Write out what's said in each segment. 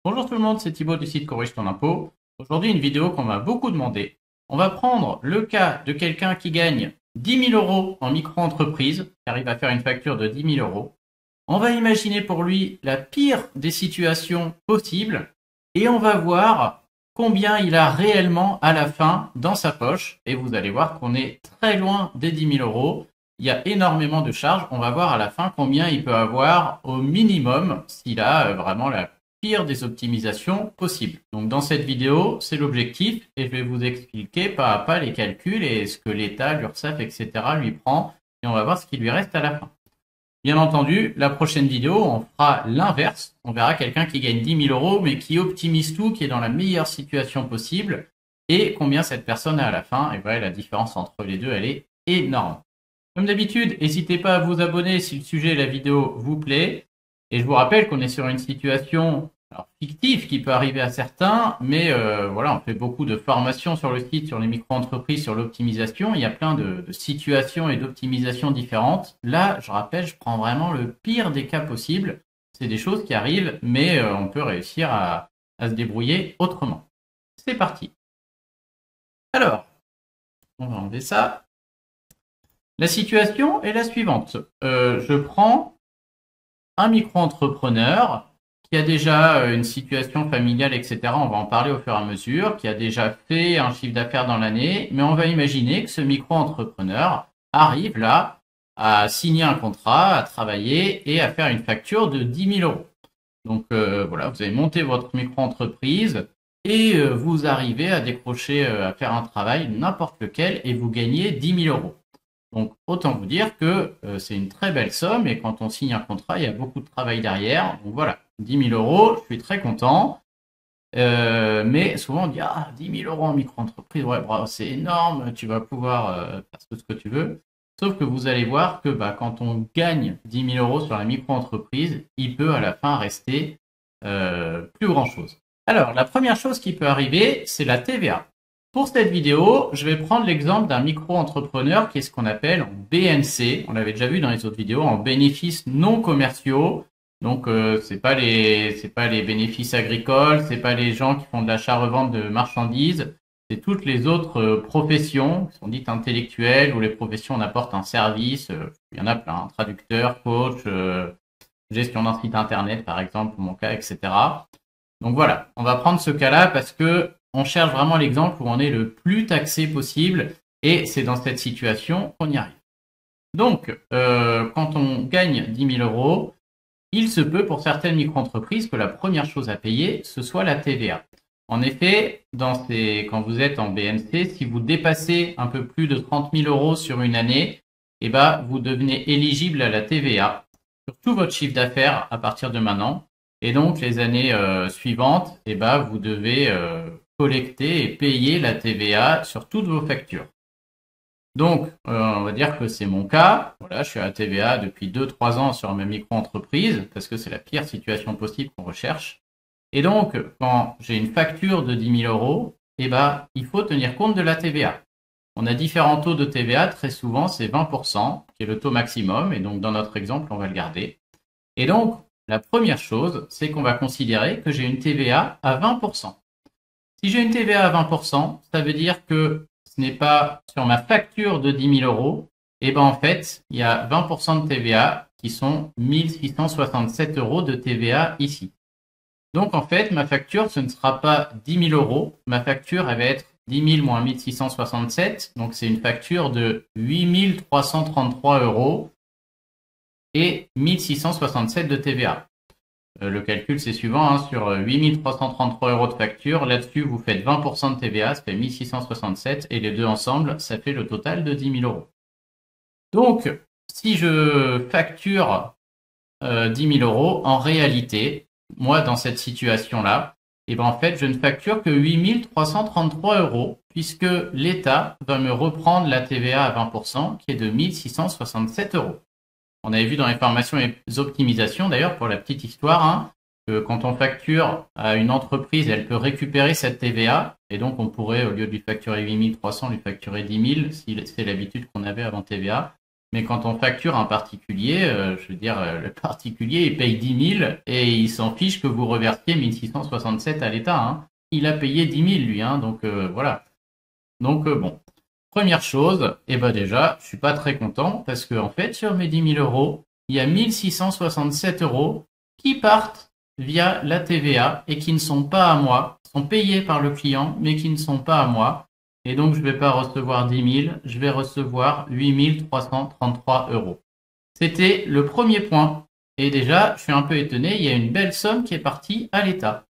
Bonjour tout le monde, c'est Thibaut du site Corrige ton impôt. Aujourd'hui, une vidéo qu'on m'a beaucoup demandé. On va prendre le cas de quelqu'un qui gagne 10 000 euros en micro-entreprise, qui arrive à faire une facture de 10 000 euros. On va imaginer pour lui la pire des situations possibles et on va voir combien il a réellement à la fin dans sa poche. Et vous allez voir qu'on est très loin des 10 000 euros. Il y a énormément de charges. On va voir à la fin combien il peut avoir au minimum s'il a vraiment la pire des optimisations possibles. Donc dans cette vidéo, c'est l'objectif et je vais vous expliquer pas à pas les calculs et ce que l'État, l'URSSAF, etc. lui prend et on va voir ce qui lui reste à la fin. Bien entendu, la prochaine vidéo, on fera l'inverse. On verra quelqu'un qui gagne 10 000 euros mais qui optimise tout, qui est dans la meilleure situation possible et combien cette personne a à la fin. Et voilà, la différence entre les deux, elle est énorme. Comme d'habitude, n'hésitez pas à vous abonner si le sujet et la vidéo vous plaît. Et je vous rappelle qu'on est sur une situation fictive qui peut arriver à certains, mais voilà, on fait beaucoup de formations sur le site, sur les micro-entreprises, sur l'optimisation. Il y a plein de situations et d'optimisations différentes. Là, je rappelle, je prends vraiment le pire des cas possibles. C'est des choses qui arrivent, mais on peut réussir à se débrouiller autrement. C'est parti. Alors, on va enlever ça. La situation est la suivante. Je prends un micro-entrepreneur qui a déjà une situation familiale, etc. On va en parler au fur et à mesure, qui a déjà fait un chiffre d'affaires dans l'année, mais on va imaginer que ce micro-entrepreneur arrive là à signer un contrat, à travailler et à faire une facture de 10 000 euros. Donc voilà, vous avez monté votre micro-entreprise et vous arrivez à décrocher, à faire un travail, n'importe lequel, et vous gagnez 10 000 euros. Donc autant vous dire que c'est une très belle somme et quand on signe un contrat, il y a beaucoup de travail derrière. Donc voilà, 10 000 euros, je suis très content. Mais souvent on dit ah 10 000 euros en micro-entreprise, ouais, bravo, c'est énorme, tu vas pouvoir faire tout ce que tu veux. Sauf que vous allez voir que quand on gagne 10 000 euros sur la micro-entreprise, il peut à la fin rester plus grand-chose. Alors la première chose qui peut arriver, c'est la TVA. Pour cette vidéo, je vais prendre l'exemple d'un micro-entrepreneur qui est ce qu'on appelle en BNC. On l'avait déjà vu dans les autres vidéos, en bénéfices non commerciaux. Donc c'est pas les bénéfices agricoles, c'est pas les gens qui font de l'achat-revente de marchandises, c'est toutes les autres professions qui sont dites intellectuelles ou les professions où on apporte un service. Il y en a plein, traducteur, coach, gestion d'un site internet par exemple, pour mon cas, etc. Donc voilà, on va prendre ce cas-là parce que on cherche vraiment l'exemple où on est le plus taxé possible et c'est dans cette situation qu'on y arrive. Donc, quand on gagne 10 000 euros, il se peut pour certaines micro-entreprises que la première chose à payer, ce soit la TVA. En effet, quand vous êtes en BNC, si vous dépassez un peu plus de 30 000 euros sur une année, vous devenez éligible à la TVA sur tout votre chiffre d'affaires à partir de maintenant. Et donc, les années suivantes, vous devez collecter et payer la TVA sur toutes vos factures. Donc, on va dire que c'est mon cas. Voilà, je suis à la TVA depuis 2-3 ans sur ma micro-entreprise parce que c'est la pire situation possible qu'on recherche. Et donc, quand j'ai une facture de 10 000 euros, il faut tenir compte de la TVA. On a différents taux de TVA. Très souvent, c'est 20%, qui est le taux maximum. Et donc, dans notre exemple, on va le garder. Et donc, la première chose, c'est qu'on va considérer que j'ai une TVA à 20%. Si j'ai une TVA à 20%, ça veut dire que ce n'est pas sur ma facture de 10 000 euros. En fait, il y a 20% de TVA qui sont 1 667 euros de TVA ici. Donc, en fait, ma facture, ce ne sera pas 10 000 euros. Ma facture, elle va être 10 000 moins 1 667. Donc, c'est une facture de 8 333 euros et 1 667 de TVA. Le calcul, c'est suivant, sur 8 333 euros de facture, là-dessus, vous faites 20% de TVA, ça fait 1 667, et les deux ensemble, ça fait le total de 10 000 euros. Donc, si je facture 10 000 euros, en réalité, moi, dans cette situation-là, en fait, je ne facture que 8 333 euros, puisque l'État va me reprendre la TVA à 20%, qui est de 1 667 euros. On avait vu dans les formations et les optimisations, d'ailleurs, pour la petite histoire, que quand on facture à une entreprise, elle peut récupérer cette TVA. Et donc, on pourrait, au lieu de lui facturer 8 300, lui facturer 10 000, si c'est l'habitude qu'on avait avant TVA. Mais quand on facture un particulier, je veux dire, le particulier, il paye 10 000 et il s'en fiche que vous reversiez 1667 à l'État, hein. Il a payé 10 000 lui, hein, donc voilà. Donc bon, première chose, et ben déjà, je suis pas très content parce que en fait, sur mes 10 000 euros, il y a 1667 euros qui partent via la TVA et qui ne sont pas à moi, sont payés par le client, mais qui ne sont pas à moi. Et donc, je ne vais pas recevoir 10 000, je vais recevoir 8 333 euros. C'était le premier point. Et déjà, je suis un peu étonné, il y a une belle somme qui est partie à l'État.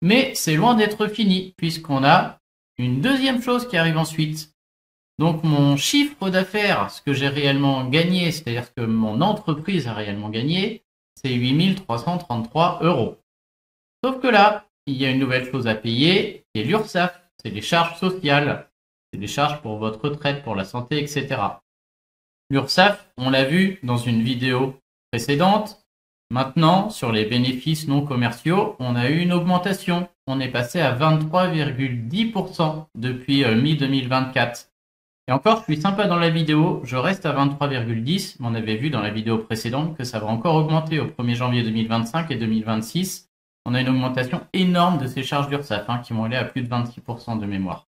Mais c'est loin d'être fini, puisqu'on a une deuxième chose qui arrive ensuite. Donc mon chiffre d'affaires, ce que j'ai réellement gagné, c'est-à-dire ce que mon entreprise a réellement gagné, c'est 8 333 euros. Sauf que là, il y a une nouvelle chose à payer, qui est l'URSSAF, c'est les charges sociales, c'est les charges pour votre retraite, pour la santé, etc. L'URSSAF, on l'a vu dans une vidéo précédente. Maintenant, sur les bénéfices non commerciaux, on a eu une augmentation. On est passé à 23,10% depuis mi-2024. Et encore, je suis sympa dans la vidéo, je reste à 23,10, mais on avait vu dans la vidéo précédente que ça va encore augmenter au 1er janvier 2025 et 2026. On a une augmentation énorme de ces charges d'URSSAF, hein, qui vont aller à plus de 26% de mémoire.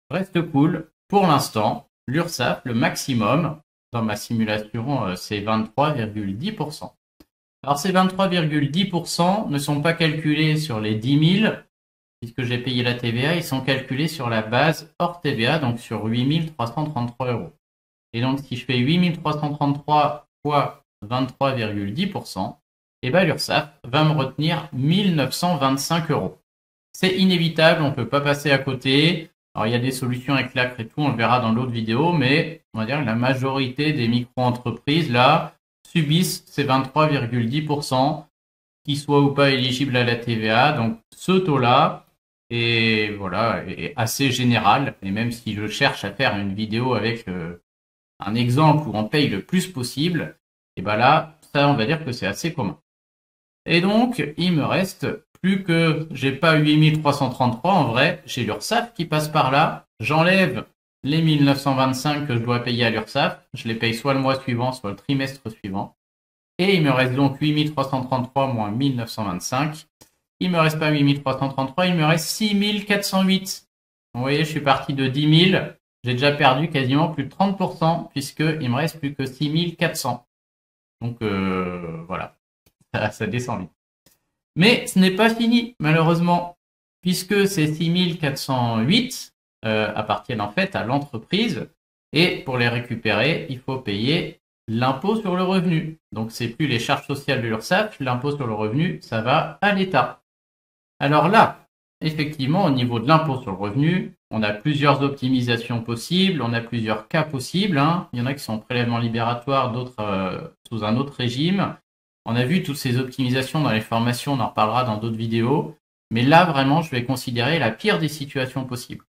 Reste cool, pour l'instant, l'URSSAF, le maximum, dans ma simulation, c'est 23,10%. Alors ces 23,10% ne sont pas calculés sur les 10 000, puisque j'ai payé la TVA, ils sont calculés sur la base hors TVA, donc sur 8 333 euros. Et donc si je fais 8 333 fois 23,10%, et ben l'URSSAF va me retenir 1 925 euros. C'est inévitable, on ne peut pas passer à côté. Alors il y a des solutions avec l'ACRE et tout, on le verra dans l'autre vidéo, mais on va dire que la majorité des micro-entreprises là subissent ces 23,10%, qu'ils soient ou pas éligibles à la TVA. Donc ce taux-là est, voilà, est assez général. Et même si je cherche à faire une vidéo avec un exemple où on paye le plus possible, et ben là, ça on va dire que c'est assez commun. Et donc, il me reste plus que, j'ai pas 8333 en vrai, j'ai l'URSSAF qui passe par là, j'enlève les 1925 que je dois payer à l'URSSAF, je les paye soit le mois suivant, soit le trimestre suivant, et il me reste donc 8333 moins 1925, il me reste pas 8333, il me reste 6408. Vous voyez, je suis parti de 10 000, j'ai déjà perdu quasiment plus de 30%, puisqu'il me reste plus que 6400. Donc voilà. Ça descend vite. Mais ce n'est pas fini, malheureusement, puisque ces 6408 appartiennent en fait à l'entreprise, et pour les récupérer, il faut payer l'impôt sur le revenu. Donc c'est plus les charges sociales de l'URSSAF, l'impôt sur le revenu, ça va à l'État. Alors là, effectivement, au niveau de l'impôt sur le revenu, on a plusieurs optimisations possibles, on a plusieurs cas possibles, hein. Il y en a qui sont prélèvements libératoires, d'autres sous un autre régime. On a vu toutes ces optimisations dans les formations, on en reparlera dans d'autres vidéos. Mais là, vraiment, je vais considérer la pire des situations possibles.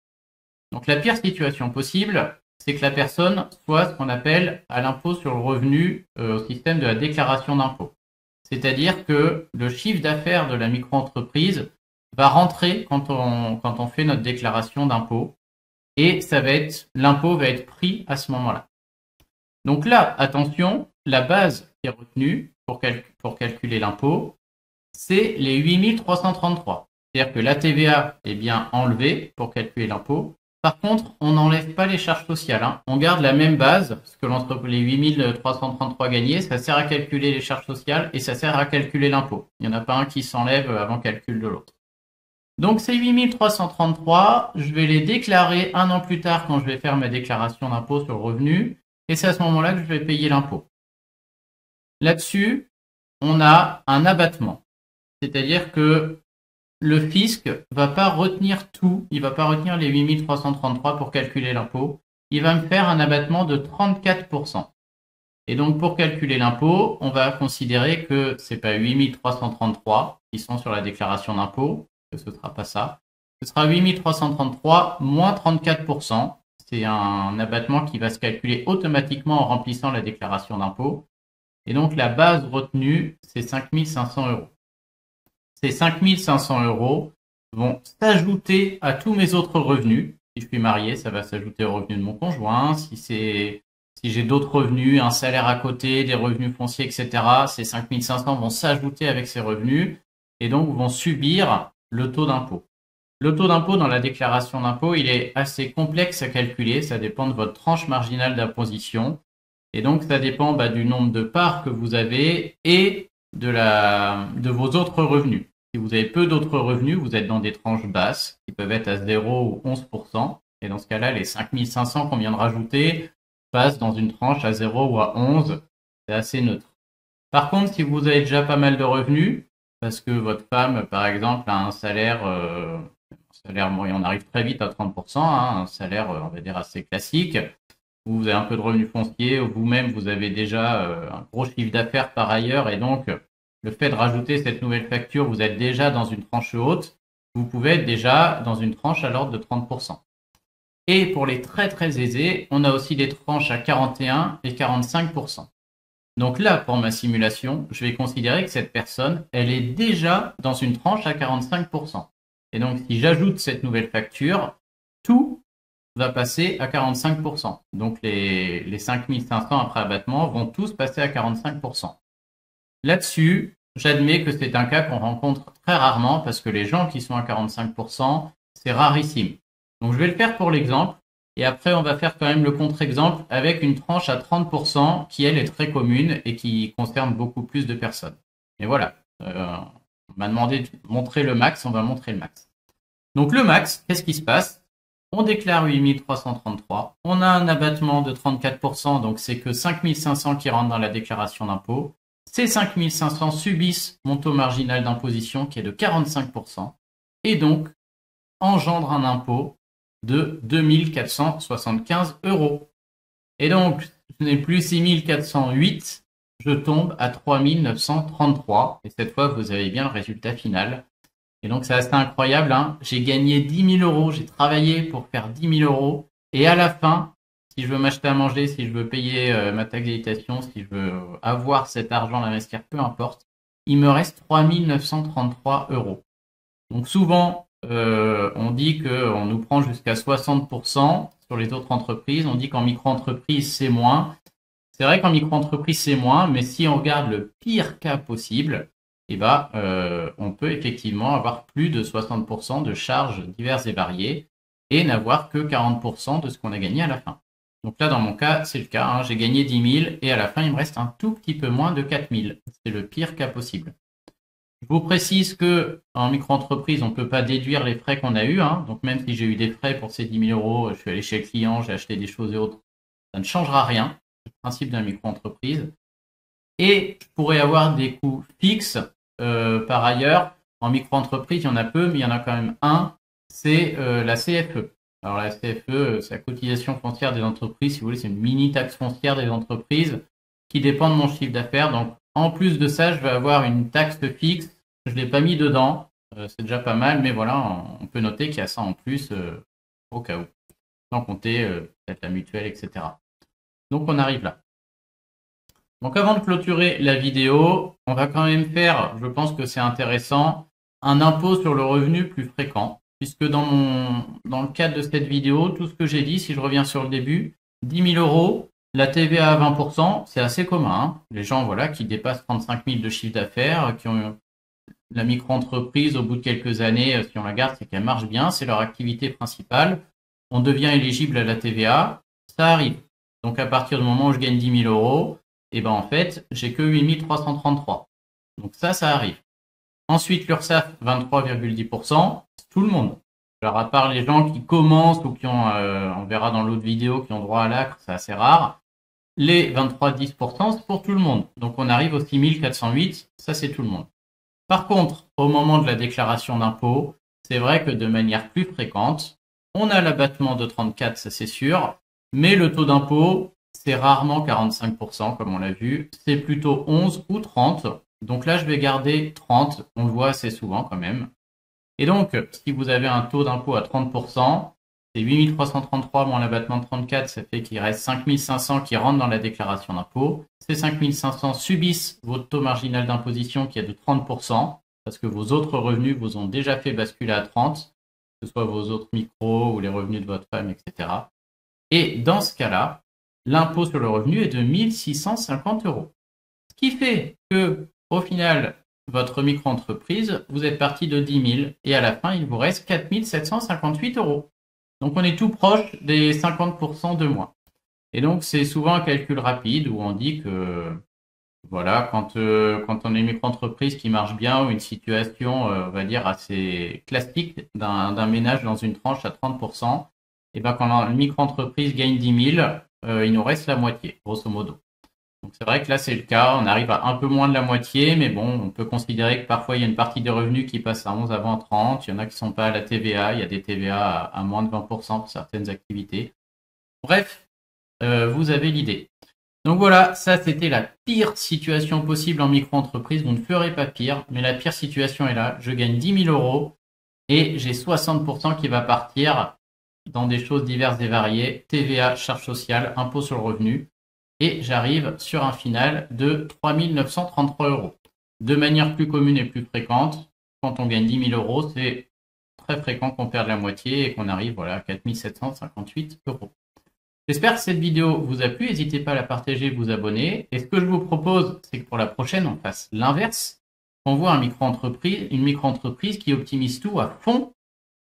Donc la pire situation possible, c'est que la personne soit ce qu'on appelle à l'impôt sur le revenu au système de la déclaration d'impôt. C'est-à-dire que le chiffre d'affaires de la micro-entreprise va rentrer quand on fait notre déclaration d'impôt. Et l'impôt va être pris à ce moment-là. Donc là, attention, la base qui est retenue pour calculer l'impôt, c'est les 8333. C'est-à-dire que la TVA est bien enlevée pour calculer l'impôt. Par contre, on n'enlève pas les charges sociales, hein. On garde la même base, parce que les 8333 gagnés, ça sert à calculer les charges sociales et ça sert à calculer l'impôt. Il n'y en a pas un qui s'enlève avant calcul de l'autre. Donc ces 8333, je vais les déclarer un an plus tard quand je vais faire ma déclaration d'impôt sur le revenu, et c'est à ce moment-là que je vais payer l'impôt. Là-dessus, on a un abattement. C'est-à-dire que le fisc va pas retenir tout, il va pas retenir les 8333 pour calculer l'impôt, il va me faire un abattement de 34%. Et donc pour calculer l'impôt, on va considérer que c'est pas 8333 qui sont sur la déclaration d'impôt, que ce sera pas ça. Ce sera 8333 moins 34%. C'est un abattement qui va se calculer automatiquement en remplissant la déclaration d'impôt. Et donc la base retenue, c'est 5 500 euros. Ces 5 500 euros vont s'ajouter à tous mes autres revenus. Si je suis marié, ça va s'ajouter au revenu de mon conjoint. Si si j'ai d'autres revenus, un salaire à côté, des revenus fonciers, etc., ces 5 500 vont s'ajouter avec ces revenus et donc vont subir le taux d'impôt. Le taux d'impôt dans la déclaration d'impôt, il est assez complexe à calculer. Ça dépend de votre tranche marginale d'imposition. Et donc, ça dépend du nombre de parts que vous avez et de vos autres revenus. Si vous avez peu d'autres revenus, vous êtes dans des tranches basses qui peuvent être à 0 ou 11%. Et dans ce cas-là, les 5 500 qu'on vient de rajouter passent dans une tranche à 0 ou à 11. C'est assez neutre. Par contre, si vous avez déjà pas mal de revenus, parce que votre femme, par exemple, a un salaire moyen, on arrive très vite à 30%, un salaire, on va dire, assez classique, où vous avez un peu de revenus fonciers, vous-même, vous avez déjà un gros chiffre d'affaires par ailleurs, et donc, le fait de rajouter cette nouvelle facture, vous êtes déjà dans une tranche haute, vous pouvez être déjà dans une tranche à l'ordre de 30%. Et pour les très très aisés, on a aussi des tranches à 41 et 45%. Donc là, pour ma simulation, je vais considérer que cette personne, elle est déjà dans une tranche à 45%. Et donc, si j'ajoute cette nouvelle facture, tout va passer à 45%. Donc, les 5 500 après abattement vont tous passer à 45%. Là-dessus, j'admets que c'est un cas qu'on rencontre très rarement parce que les gens qui sont à 45%, c'est rarissime. Donc, je vais le faire pour l'exemple. Et après, on va faire quand même le contre-exemple avec une tranche à 30% qui, elle, est très commune et qui concerne beaucoup plus de personnes. Et voilà, on m'a demandé de montrer le max, on va montrer le max. Donc le max, qu'est-ce qui se passe? On déclare 8 333, on a un abattement de 34%, donc c'est que 5 500 qui rentrent dans la déclaration d'impôt. Ces 5 500 subissent mon taux marginal d'imposition qui est de 45%, et donc engendre un impôt de 2 475 €. Et donc, ce n'est plus 6 408, je tombe à 3 933. Et cette fois, vous avez bien le résultat final. Et donc, c'est assez incroyable. J'ai gagné 10 000 €, j'ai travaillé pour faire 10 000 €. Et à la fin, si je veux m'acheter à manger, si je veux payer ma taxe d'habitation, si je veux avoir cet argent à investir, peu importe, il me reste 3 933 €. Donc souvent, on dit qu'on nous prend jusqu'à 60% sur les autres entreprises. On dit qu'en micro-entreprise, c'est moins. C'est vrai qu'en micro-entreprise, c'est moins, mais si on regarde le pire cas possible, on peut effectivement avoir plus de 60% de charges diverses et variées et n'avoir que 40% de ce qu'on a gagné à la fin. Donc là, dans mon cas, c'est le cas. J'ai gagné 10 000 et à la fin, il me reste un tout petit peu moins de 4 000. C'est le pire cas possible. Je vous précise que en micro-entreprise, on ne peut pas déduire les frais qu'on a eus. Donc même si j'ai eu des frais pour ces 10 000 €, je suis allé chez le client, j'ai acheté des choses et autres, ça ne changera rien. C'est le principe d'un micro-entreprise. Et je pourrais avoir des coûts fixes par ailleurs. En micro-entreprise, il y en a peu, mais il y en a quand même un, c'est la CFE. Alors la CFE, c'est la cotisation foncière des entreprises. Si vous voulez, c'est une mini-taxe foncière des entreprises qui dépend de mon chiffre d'affaires. Donc en plus de ça, je vais avoir une taxe fixe. Je ne l'ai pas mis dedans. C'est déjà pas mal, mais voilà, on peut noter qu'il y a ça en plus au cas où. Sans compter peut-être la mutuelle, etc. Donc on arrive là. Donc avant de clôturer la vidéo, on va quand même faire, je pense que c'est intéressant, un impôt sur le revenu plus fréquent. Puisque dans le cadre de cette vidéo, tout ce que j'ai dit, si je reviens sur le début, 10 000 €, la TVA à 20%, c'est assez commun. Les gens qui dépassent 35 000 de chiffre d'affaires, qui ont la micro-entreprise au bout de quelques années, si on la garde, c'est qu'elle marche bien, c'est leur activité principale. On devient éligible à la TVA, ça arrive. Donc à partir du moment où je gagne 10 000 €, en fait, j'ai que 8 333. Donc ça arrive. Ensuite, l'URSSAF, 23,10%, c'est tout le monde. Alors, à part les gens qui commencent ou qui ont, on verra dans l'autre vidéo, qui ont droit à l'ACRE, c'est assez rare. Les 23,10%, c'est pour tout le monde. Donc, on arrive aux 6 408, ça c'est tout le monde. Par contre, au moment de la déclaration d'impôt, c'est vrai que de manière plus fréquente, on a l'abattement de 34, ça c'est sûr, mais le taux d'impôt, c'est rarement 45%, comme on l'a vu, c'est plutôt 11 ou 30. Donc là, je vais garder 30, on le voit assez souvent quand même. Et donc, si vous avez un taux d'impôt à 30%, c'est 8 333 moins l'abattement de 34, ça fait qu'il reste 5 500 qui rentrent dans la déclaration d'impôt. Ces 5 500 subissent votre taux marginal d'imposition qui est de 30%, parce que vos autres revenus vous ont déjà fait basculer à 30, que ce soit vos autres micros ou les revenus de votre femme, etc. Et dans ce cas-là, l'impôt sur le revenu est de 1 650 euros. Ce qui fait que, au final, votre micro-entreprise, vous êtes parti de 10 000 et à la fin, il vous reste 4 758 euros. Donc, on est tout proche des 50% de moins. Et donc, c'est souvent un calcul rapide où on dit que, voilà, quand on est une micro-entreprise qui marche bien ou une situation, on va dire, assez classique d'un ménage dans une tranche à 30%, et ben quand une micro-entreprise gagne 10 000, il nous reste la moitié, grosso modo. Donc c'est vrai que là c'est le cas, on arrive à un peu moins de la moitié, mais bon, on peut considérer que parfois il y a une partie des revenus qui passe à 11 avant 30, il y en a qui sont pas à la TVA, il y a des TVA à moins de 20% pour certaines activités. Bref, vous avez l'idée. Donc voilà, ça c'était la pire situation possible en micro-entreprise, vous ne ferez pas pire, mais la pire situation est là, je gagne 10 000 euros et j'ai 60% qui va partir dans des choses diverses et variées, TVA, charges sociales, impôt sur le revenu, et j'arrive sur un final de 3 933 euros. De manière plus commune et plus fréquente, quand on gagne 10 000 euros, c'est très fréquent qu'on perde la moitié et qu'on arrive à 4 758 euros. J'espère que cette vidéo vous a plu, n'hésitez pas à la partager et vous abonner. Et ce que je vous propose, c'est que pour la prochaine, on fasse l'inverse. On voit une micro-entreprise qui optimise tout à fond.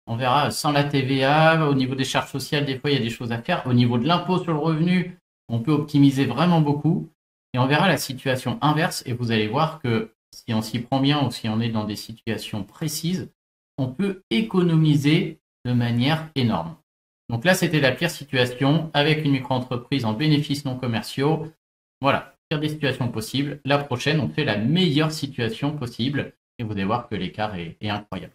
On verra sans la TVA, au niveau des charges sociales, des fois il y a des choses à faire. Au niveau de l'impôt sur le revenu, on peut optimiser vraiment beaucoup. Et on verra la situation inverse et vous allez voir que si on s'y prend bien ou si on est dans des situations précises, on peut économiser de manière énorme. Donc là, c'était la pire situation avec une micro-entreprise en bénéfices non commerciaux. Voilà, pire des situations possibles. La prochaine, on fait la meilleure situation possible et vous allez voir que l'écart est incroyable.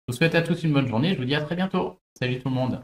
Je vous souhaite à tous une bonne journée. Je vous dis à très bientôt. Salut tout le monde.